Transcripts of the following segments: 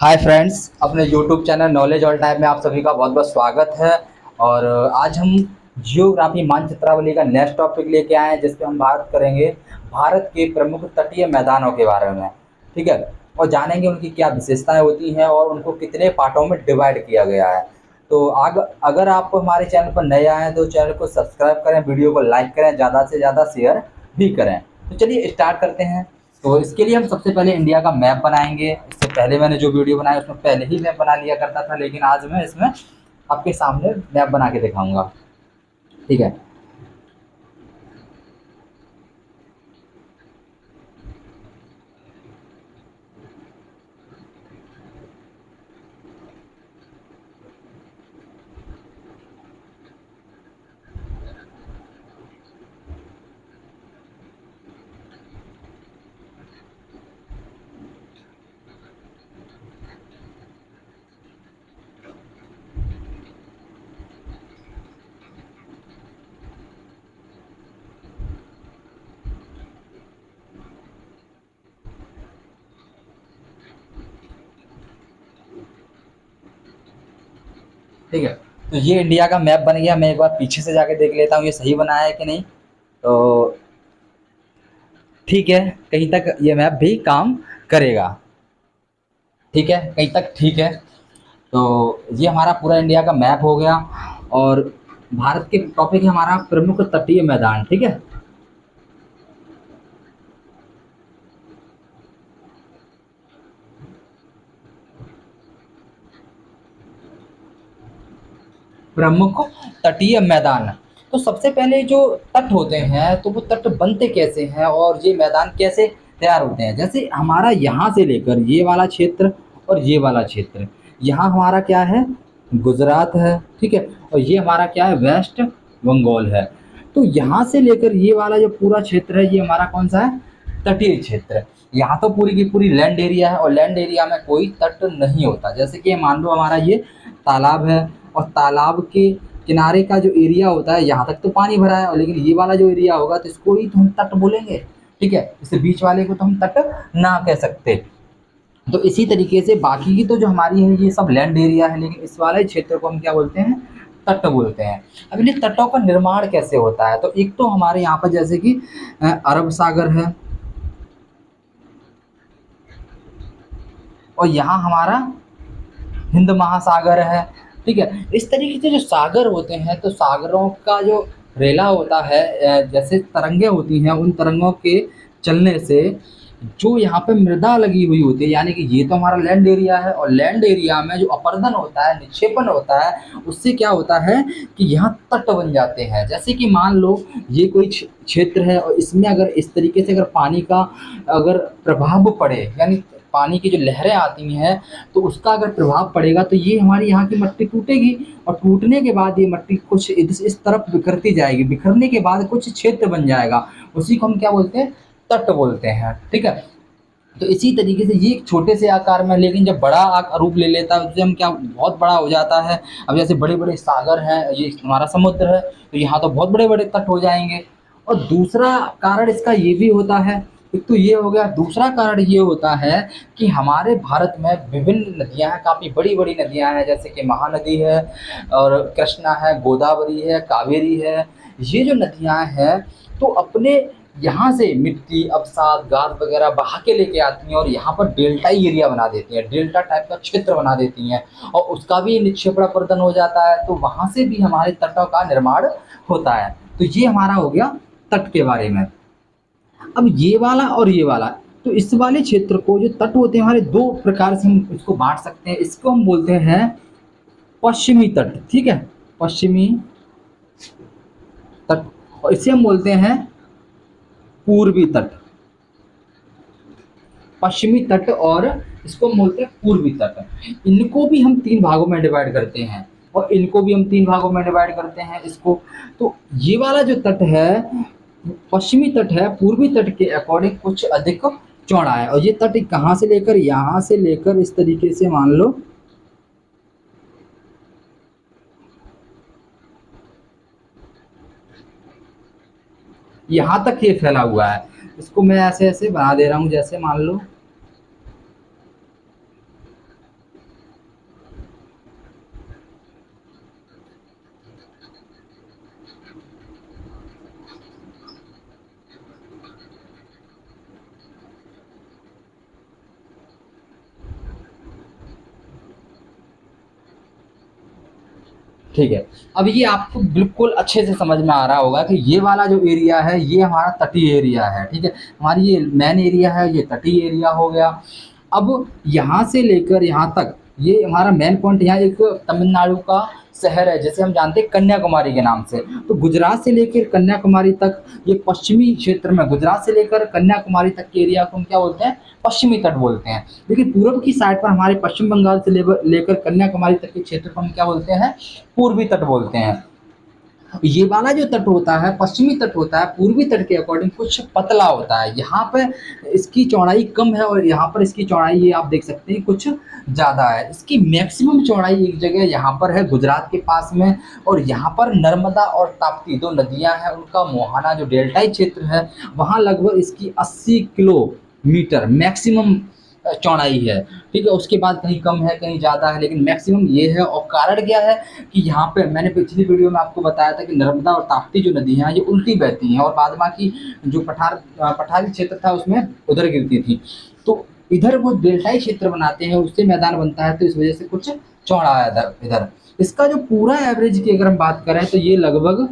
Hi friends, अपने YouTube channel knowledge all time में आप सभी का बहुत बहुत स्वागत है। और आज हम जियोग्राफी मानचित्रावली का नेक्स्ट टॉपिक लेके आए हैं, जिसपे हम बात करेंगे भारत के प्रमुख तटीय मैदानों के बारे में। ठीक है। और जानेंगे उनकी क्या विशेषताएं होती हैं और उनको कितने पार्टों में डिवाइड किया गया है। तो अगर आप हमारे चैनल पर नए आए हैं तो चैनल को सब्सक्राइब करें, वीडियो को लाइक करें, ज़्यादा से ज़्यादा शेयर भी करें। तो चलिए स्टार्ट करते हैं। तो इसके लिए हम सबसे पहले इंडिया का मैप बनाएंगे। इससे पहले मैंने जो वीडियो बनाया उसमें पहले ही मैप बना लिया करता था, लेकिन आज मैं इसमें आपके सामने मैप बना के दिखाऊंगा। ठीक है। ठीक है। तो ये इंडिया का मैप बन गया। मैं एक बार पीछे से जाके देख लेता हूँ ये सही बनाया है कि नहीं। तो ठीक है, कहीं तक ये मैप भी काम करेगा। ठीक है, कहीं तक ठीक है। तो ये हमारा पूरा इंडिया का मैप हो गया। और भारत के टॉपिक है हमारा प्रमुख तटीय मैदान। ठीक है। प्रमुख तटीय मैदान। तो सबसे पहले जो तट होते हैं तो वो तट बनते कैसे हैं और ये मैदान कैसे तैयार होते हैं। जैसे हमारा यहाँ से लेकर ये वाला क्षेत्र और ये वाला क्षेत्र, यहाँ हमारा क्या है, गुजरात है। ठीक है। और ये हमारा क्या है, वेस्ट बंगाल है। तो यहाँ से लेकर ये वाला जो पूरा क्षेत्र है ये हमारा कौन सा है, तटीय क्षेत्र है। यहाँ तो पूरी की पूरी लैंड एरिया है और लैंड एरिया में कोई तट नहीं होता। जैसे कि मान लो हमारा ये तालाब है और तालाब के किनारे का जो एरिया होता है यहाँ तक तो पानी भरा है, और लेकिन ये वाला जो एरिया होगा तो इसको ही तो हम तट बोलेंगे। ठीक है। इससे बीच वाले को तो हम तट ना कह सकते। तो इसी तरीके से बाकी की तो जो हमारी है ये सब लैंड एरिया है, लेकिन इस वाले क्षेत्र को हम क्या बोलते हैं, तट बोलते हैं। अब इन तटों का निर्माण कैसे होता है, तो एक तो हमारे यहाँ पर जैसे कि अरब सागर है और यहाँ हमारा हिंद महासागर है। ठीक है। इस तरीके से जो सागर होते हैं तो सागरों का जो रेला होता है, जैसे तरंगे होती हैं, उन तरंगों के चलने से जो यहाँ पे मृदा लगी हुई होती है, यानी कि ये तो हमारा लैंड एरिया है और लैंड एरिया में जो अपर्दन होता है, निक्षेपण होता है, उससे क्या होता है कि यहाँ तट बन जाते हैं। जैसे कि मान लो ये कोई क्षेत्र है और इसमें अगर इस तरीके से अगर पानी का अगर प्रभाव पड़े, यानी पानी की जो लहरें आती हैं, तो उसका अगर प्रभाव पड़ेगा तो ये हमारी यहाँ की मिट्टी टूटेगी। और टूटने के बाद ये मिट्टी कुछ इस तरफ बिखरती जाएगी, बिखरने के बाद कुछ क्षेत्र बन जाएगा, उसी को हम क्या बोलते हैं, तट बोलते हैं। ठीक है। तो इसी तरीके से ये एक छोटे से आकार में, लेकिन जब बड़ा रूप ले लेता है उससे हम क्या, बहुत बड़ा हो जाता है। अब जैसे बड़े बड़े सागर हैं, ये हमारा समुद्र है, तो यहाँ तो बहुत बड़े बड़े तट हो जाएंगे। और दूसरा कारण इसका ये भी होता है, एक तो ये हो गया, दूसरा कारण ये होता है कि हमारे भारत में विभिन्न नदियां हैं, काफ़ी बड़ी बड़ी नदियां हैं, जैसे कि महानदी है और कृष्णा है, गोदावरी है, कावेरी है। ये जो नदियां हैं तो अपने यहाँ से मिट्टी, अवसाद, गाद वगैरह बहा के लेके आती हैं और यहाँ पर डेल्टाई एरिया बना देती हैं, डेल्टा टाइप का क्षेत्र बना देती हैं, और उसका भी निक्षेपण प्रदन हो जाता है। तो वहाँ से भी हमारे तटों का निर्माण होता है। तो ये हमारा हो गया तट के बारे में। अब ये वाला और ये वाला, तो इस वाले क्षेत्र को जो तट होते हैं हमारे, दो प्रकार से हम इसको बांट सकते हैं। इसको हम बोलते हैं पश्चिमी तट। ठीक है, पश्चिमी तट। और इसे हम बोलते हैं पूर्वी तट। पश्चिमी तट और इसको हम बोलते हैं पूर्वी तट। इनको भी हम तीन भागों में डिवाइड करते हैं और इनको भी हम तीन भागों में डिवाइड करते हैं इसको। तो ये वाला जो तट है, पश्चिमी तट है, पूर्वी तट के अकॉर्डिंग कुछ अधिक चौड़ा है। और ये तट कहाँ से लेकर, यहाँ से लेकर इस तरीके से मान लो, यहाँ तक ये फैला हुआ है। इसको मैं ऐसे ऐसे बना दे रहा हूँ, जैसे मान लो ठीक है। अब ये आपको बिल्कुल अच्छे से समझ में आ रहा होगा कि ये वाला जो एरिया है ये हमारा तटीय एरिया है, ठीक है। हमारी ये मेन एरिया है, ये तटीय एरिया हो गया। अब यहाँ से लेकर यहाँ तक ये हमारा मेन पॉइंट, यहाँ एक तमिलनाडु का शहर है जैसे हम जानते हैं कन्याकुमारी के नाम से। तो गुजरात से लेकर कन्याकुमारी तक ये पश्चिमी क्षेत्र में, गुजरात से लेकर कन्याकुमारी तक के एरिया को हम क्या बोलते हैं, पश्चिमी तट बोलते हैं। लेकिन पूर्व की साइड पर हमारे पश्चिम बंगाल से लेकर कन्याकुमारी तक के क्षेत्र को हम क्या बोलते हैं, पूर्वी तट बोलते हैं। ये वाला जो तट होता है, पश्चिमी तट होता है, पूर्वी तट के अकॉर्डिंग कुछ पतला होता है। यहाँ पे इसकी चौड़ाई कम है और यहाँ पर इसकी चौड़ाई ये आप देख सकते हैं कुछ ज़्यादा है। इसकी मैक्सिमम चौड़ाई एक जगह यहाँ पर है गुजरात के पास में, और यहाँ पर नर्मदा और ताप्ती दो नदियाँ हैं, उनका मुहाना जो डेल्टाई क्षेत्र है वहाँ लगभग इसकी 80 किलोमीटर मैक्सिमम चौड़ाई है, ठीक है। उसके बाद कहीं कम है कहीं ज़्यादा है, लेकिन मैक्सिमम ये है। और कारण क्या है कि यहाँ पे मैंने पिछली वीडियो में आपको बताया था कि नर्मदा और ताप्ती जो नदी हैं ये उल्टी बहती हैं और बाद बाकी जो पठारी क्षेत्र था उसमें उधर गिरती थी। तो इधर वो डेल्टाई क्षेत्र बनाते हैं, उससे मैदान बनता है, तो इस वजह से कुछ चौड़ा है इधर इधर। इसका जो पूरा एवरेज की अगर हम बात करें तो ये लगभग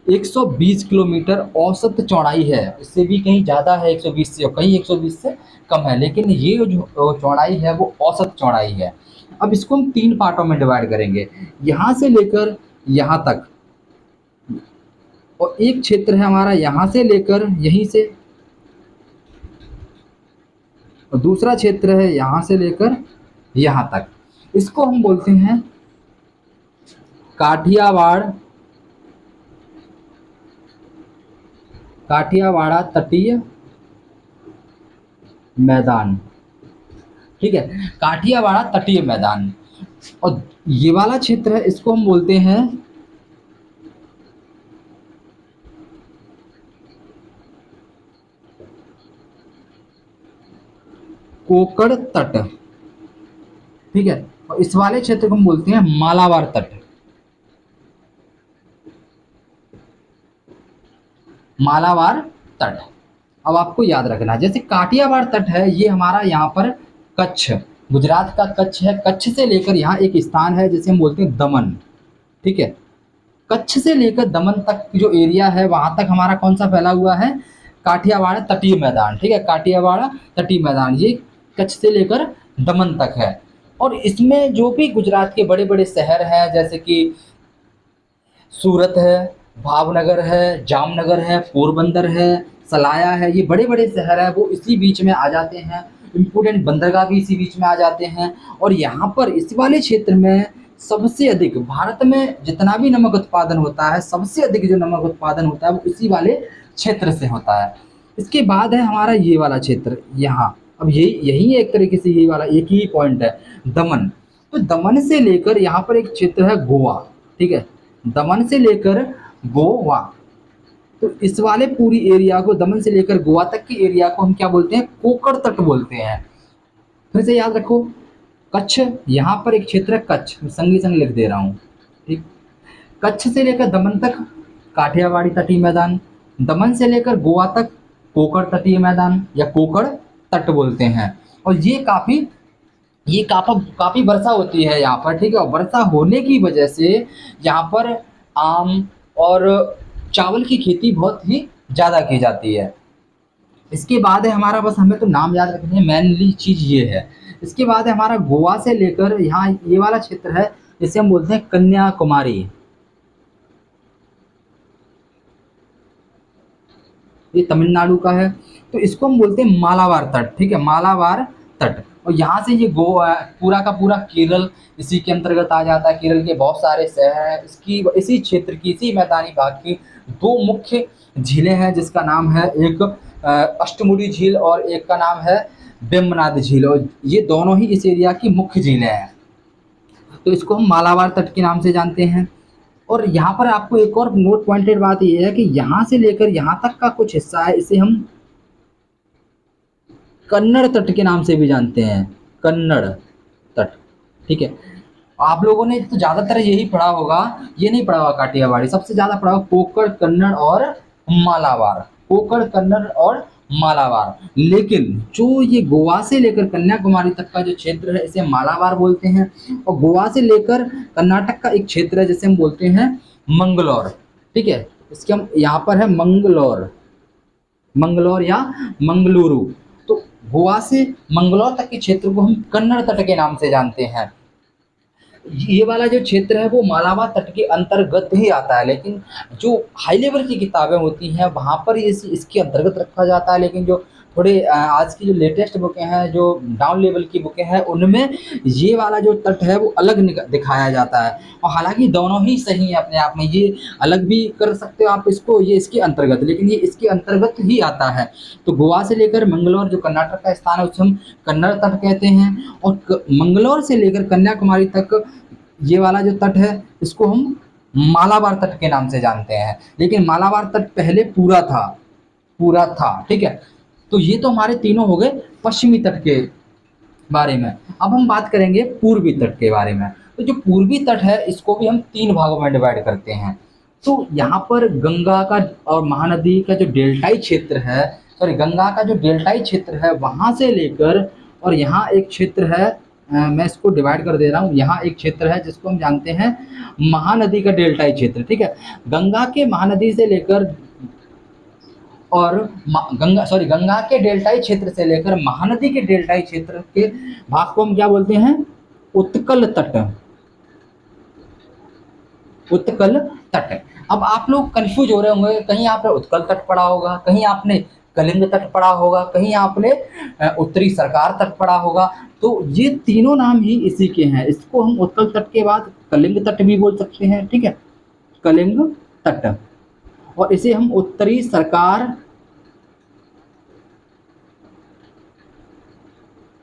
120 किलोमीटर औसत चौड़ाई है। इससे भी कहीं ज़्यादा है 120 से, और कहीं 120 से कम है, लेकिन ये जो चौड़ाई है वो औसत चौड़ाई है। अब इसको हम 3 पार्टों में डिवाइड करेंगे, यहाँ से लेकर यहाँ तक, और एक क्षेत्र है हमारा यहाँ से लेकर यहीं से, और दूसरा क्षेत्र है यहाँ से लेकर यहाँ तक। इसको हम बोलते हैं काठियावाड़ काठियावाड़ा तटीय मैदान, ठीक है। काठियावाड़ा तटीय मैदान। और ये वाला क्षेत्र है इसको हम बोलते हैं कोकड़ तट, ठीक है। और इस वाले क्षेत्र को हम बोलते हैं मालाबार तट, मालाबार तट। अब आपको याद रखना है, जैसे काठियावाड़ तट है ये हमारा यहाँ पर कच्छ, गुजरात का कच्छ है। कच्छ से लेकर यहाँ एक स्थान है जिसे हम बोलते हैं दमन, ठीक है। कच्छ से लेकर दमन तक जो एरिया है वहाँ तक हमारा कौन सा फैला हुआ है, काठियावाड़ तटीय मैदान, ठीक है। काठियावाड़ तटीय मैदान ये कच्छ से लेकर दमन तक है। और इसमें जो भी गुजरात के बड़े बड़े शहर हैं जैसे कि सूरत है, भावनगर है, जामनगर है, पोरबंदर है, सलाया है, ये बड़े बड़े शहर हैं वो इसी बीच में आ जाते हैं। इम्पोर्टेंट बंदरगाह भी इसी बीच में आ जाते हैं। और यहाँ पर इस वाले क्षेत्र में सबसे अधिक, भारत में जितना भी नमक उत्पादन होता है सबसे अधिक जो नमक उत्पादन होता है वो इसी वाले क्षेत्र से होता है। इसके बाद है हमारा ये वाला क्षेत्र यहाँ। अब यही यही एक तरीके से ये वाला एक ही पॉइंट है, दमन। तो दमन से लेकर यहाँ पर एक क्षेत्र है गोवा, ठीक है। दमन से लेकर गोवा, तो इस वाले पूरी एरिया को, दमन से लेकर गोवा तक के एरिया को हम क्या बोलते हैं, कोकड़ तट बोलते हैं। फिर से याद रखो, कच्छ, यहाँ पर एक क्षेत्र है कच्छ, मैं संगी संग लिख दे रहा हूँ, ठीक। कच्छ से लेकर दमन तक काठियावाड़ी तटीय मैदान, दमन से लेकर गोवा तक कोकड़ तटीय मैदान या कोकड़ तट बोलते हैं। और ये काफ़ी वर्षा होती है यहाँ पर, ठीक है। और वर्षा होने की वजह से यहाँ पर आम और चावल की खेती बहुत ही ज़्यादा की जाती है। इसके बाद है हमारा, बस हमें तो नाम याद रखने हैं, मेनली चीज़ ये है। इसके बाद है हमारा गोवा से लेकर यहाँ ये वाला क्षेत्र है जिसे हम बोलते हैं कन्याकुमारी, ये तमिलनाडु का है। तो इसको हम बोलते हैं मालाबार तट, ठीक है, मालाबार तट। और यहाँ से ये गोवा पूरा का पूरा केरल इसी के अंतर्गत आ जाता है। केरल के बहुत सारे शहर हैं, इसकी इसी क्षेत्र की, इसी मैदानी भाग की दो मुख्य झीलें हैं जिसका नाम है एक अष्टमुडी झील और एक का नाम है वेम्बनाड झील, और ये दोनों ही इस एरिया की मुख्य झीलें हैं। तो इसको हम मालाबार तट के नाम से जानते हैं। और यहाँ पर आपको एक और नोट पॉइंटेड बात यह है कि यहाँ से लेकर यहाँ तक का कुछ हिस्सा है, इसे हम कन्नड़ तट के नाम से भी जानते हैं, कन्नड़ तट, ठीक है। आप लोगों ने तो ज़्यादातर यही पढ़ा होगा, ये नहीं पढ़ा होगा काठियावाड़ी, सबसे ज़्यादा पढ़ा होगा कोकड़, कन्नड़ और मालाबार, कोकड़, कन्नड़ और मालाबार। लेकिन जो ये गोवा से लेकर कन्याकुमारी तक का जो क्षेत्र है इसे मालाबार बोलते हैं, और गोवा से लेकर कर्नाटक का एक क्षेत्र है जिसे हम बोलते हैं मंगलौर। ठीक है, इसके हम यहाँ पर है मंगलौर, मंगलौर या मंगलुरु। तो गोवा से मंगलौर तक के क्षेत्र को हम कन्नड़ तट के नाम से जानते हैं। ये वाला जो क्षेत्र है वो मालाबार तट के अंतर्गत ही आता है, लेकिन जो हाई लेवल की किताबें होती हैं वहाँ पर इसके अंतर्गत रखा जाता है, लेकिन जो थोड़े आज की जो लेटेस्ट बुकें हैं, जो डाउन लेवल की बुकें हैं, उनमें ये वाला जो तट है वो अलग दिखाया जाता है। और हालांकि दोनों ही सही है अपने आप में, ये अलग भी कर सकते हो आप इसको, ये इसके अंतर्गत, लेकिन ये इसके अंतर्गत ही आता है। तो गोवा से लेकर मंगलौर जो कर्नाटक का स्थान है उसे हम कन्नड़ तट कहते हैं, और मंगलौर से लेकर कन्याकुमारी तक ये वाला जो तट है इसको हम मालाबार तट के नाम से जानते हैं। लेकिन मालाबार तट पहले पूरा था। ठीक है, तो ये तो हमारे तीनों हो गए पश्चिमी तट के बारे में। अब हम बात करेंगे पूर्वी तट के बारे में। तो जो पूर्वी तट है इसको भी हम तीन भागों में डिवाइड करते हैं। तो यहाँ पर गंगा का और महानदी का जो डेल्टाई क्षेत्र है, सॉरी गंगा का जो डेल्टाई क्षेत्र है वहाँ से लेकर, और यहाँ एक क्षेत्र है, मैं इसको डिवाइड कर दे रहा हूँ, यहाँ एक क्षेत्र है जिसको हम जानते हैं महानदी का डेल्टाई क्षेत्र। ठीक है, गंगा के महानदी से लेकर और गंगा के डेल्टाई क्षेत्र से लेकर महानदी के डेल्टाई क्षेत्र के भाग को हम क्या बोलते हैं, उत्कल तट, उत्कल तट। अब आप लोग कंफ्यूज हो रहे होंगे, कहीं आपने उत्कल तट पढ़ा होगा, कहीं आपने कलिंग तट पढ़ा होगा, कहीं आपने उत्तरी सरकार तट पढ़ा होगा। तो ये तीनों नाम ही इसी के हैं। इसको हम उत्कल तट के बाद कलिंग तट भी बोल सकते हैं। ठीक है, कलिंग तट, और इसे हम उत्तरी सरकार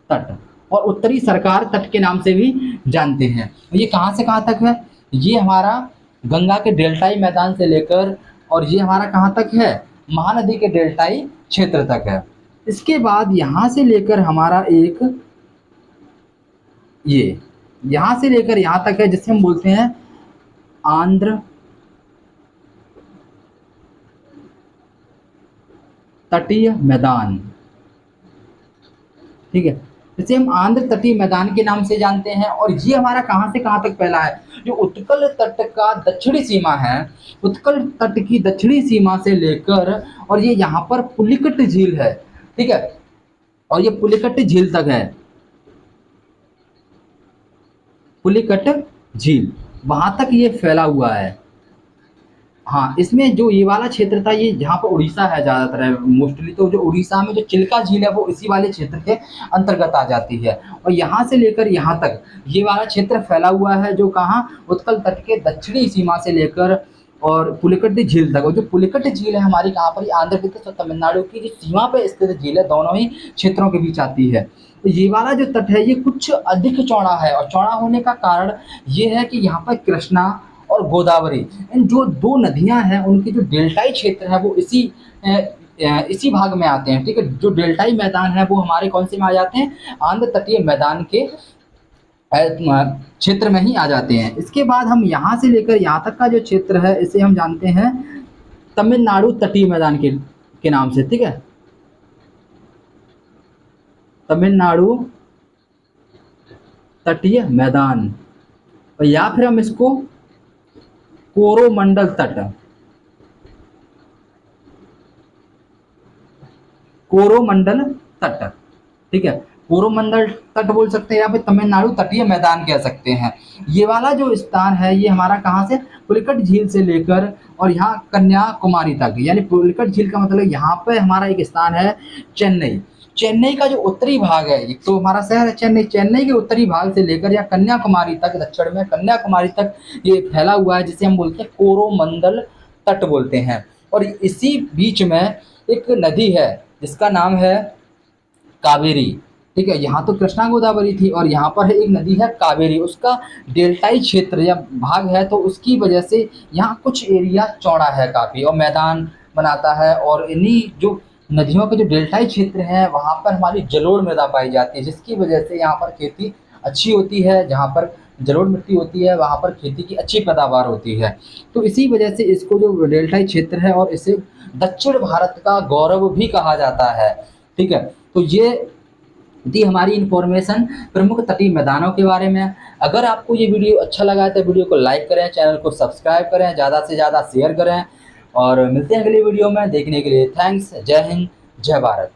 तट और उत्तरी सरकार तट के नाम से भी जानते हैं। ये कहाँ से कहाँ तक है, ये हमारा गंगा के डेल्टाई मैदान से लेकर, और ये हमारा कहाँ तक है, महानदी के डेल्टाई क्षेत्र तक है। इसके बाद यहाँ से लेकर हमारा एक ये यहाँ से लेकर यहाँ तक है जिसे हम बोलते हैं आंध्र तटीय मैदान। ठीक है, इसे हम आंध्र तटीय मैदान के नाम से जानते हैं। और ये हमारा कहाँ से कहाँ तक फैला है, जो उत्कल तट का दक्षिणी सीमा है, उत्कल तट की दक्षिणी सीमा से लेकर, और ये यहाँ पर पुलिकट झील है। ठीक है, और ये पुलिकट झील तक है, पुलिकट झील वहां तक ये फैला हुआ है। हाँ, इसमें जो ये वाला क्षेत्र था ये जहाँ पर उड़ीसा है ज़्यादातर है मोस्टली, तो जो उड़ीसा में जो चिल्का झील है वो इसी वाले क्षेत्र के अंतर्गत आ जाती है। और यहाँ से लेकर यहाँ तक ये वाला क्षेत्र फैला हुआ है, जो कहाँ, उत्कल तट के दक्षिणी सीमा से लेकर और पुलिकट झील तक। और जो पुलिकट झील है हमारी कहाँ पर, आंध्र प्रदेश और तमिलनाडु की जो सीमा पर स्थित झील है, दोनों ही क्षेत्रों के बीच आती है। तो ये वाला जो तट है ये कुछ अधिक चौड़ा है, और चौड़ा होने का कारण ये है कि यहाँ पर कृष्णा और गोदावरी, इन जो दो नदियां हैं उनके जो डेल्टाई क्षेत्र है वो इसी भाग में आते हैं। ठीक है, जो डेल्टाई मैदान है वो हमारे कौन से में आ जाते हैं, आंध्र तटीय मैदान के क्षेत्र में ही आ जाते हैं। इसके बाद हम यहाँ से लेकर यहाँ तक का जो क्षेत्र है इसे हम जानते हैं तमिलनाडु तटीय मैदान के नाम से। ठीक है, तमिलनाडु तटीय मैदान, और या फिर हम इसको कोरोमंडल तट, कोरोमंडल तट। ठीक है, कोरोमंडल तट बोल सकते हैं या फिर तमिलनाडु तटीय मैदान कह सकते हैं। ये वाला जो स्थान है ये हमारा कहाँ से, पुलिकट झील से लेकर और यहाँ कन्याकुमारी तक, यानी पुलिकट झील का मतलब यहाँ पे हमारा एक स्थान है चेन्नई। चेन्नई का जो उत्तरी भाग है, एक तो हमारा शहर है चेन्नई, चेन्नई के उत्तरी भाग से लेकर या कन्याकुमारी तक, दक्षिण में कन्याकुमारी तक ये फैला हुआ है, जिसे हम बोलते हैं कोरोमंडल तट बोलते हैं। और इसी बीच में एक नदी है जिसका नाम है कावेरी। ठीक है, यहाँ तो कृष्णा गोदावरी थी और यहाँ पर है एक नदी है कावेरी, उसका डेल्टाई क्षेत्र या भाग है, तो उसकी वजह से यहाँ कुछ एरिया चौड़ा है काफ़ी और मैदान बनाता है। और इन्हीं जो नदियों के जो डेल्टाई क्षेत्र हैं वहाँ पर हमारी जलोढ़ मृदा पाई जाती है, जिसकी वजह से यहाँ पर खेती अच्छी होती है, जहाँ पर जलोढ़ मिट्टी होती है वहाँ पर खेती की अच्छी पैदावार होती है। तो इसी वजह से इसको जो डेल्टाई क्षेत्र है और इसे दक्षिण भारत का गौरव भी कहा जाता है, ठीक है? तो ये थी हमारी इन्फॉर्मेशन प्रमुख तटीय मैदानों के बारे में। अगर आपको ये वीडियो अच्छा लगा है तो वीडियो को लाइक करें, चैनल को सब्सक्राइब करें, ज़्यादा से ज़्यादा शेयर करें और मिलते हैं अगली वीडियो में। देखने के लिए थैंक्स। जय हिंद, जय भारत।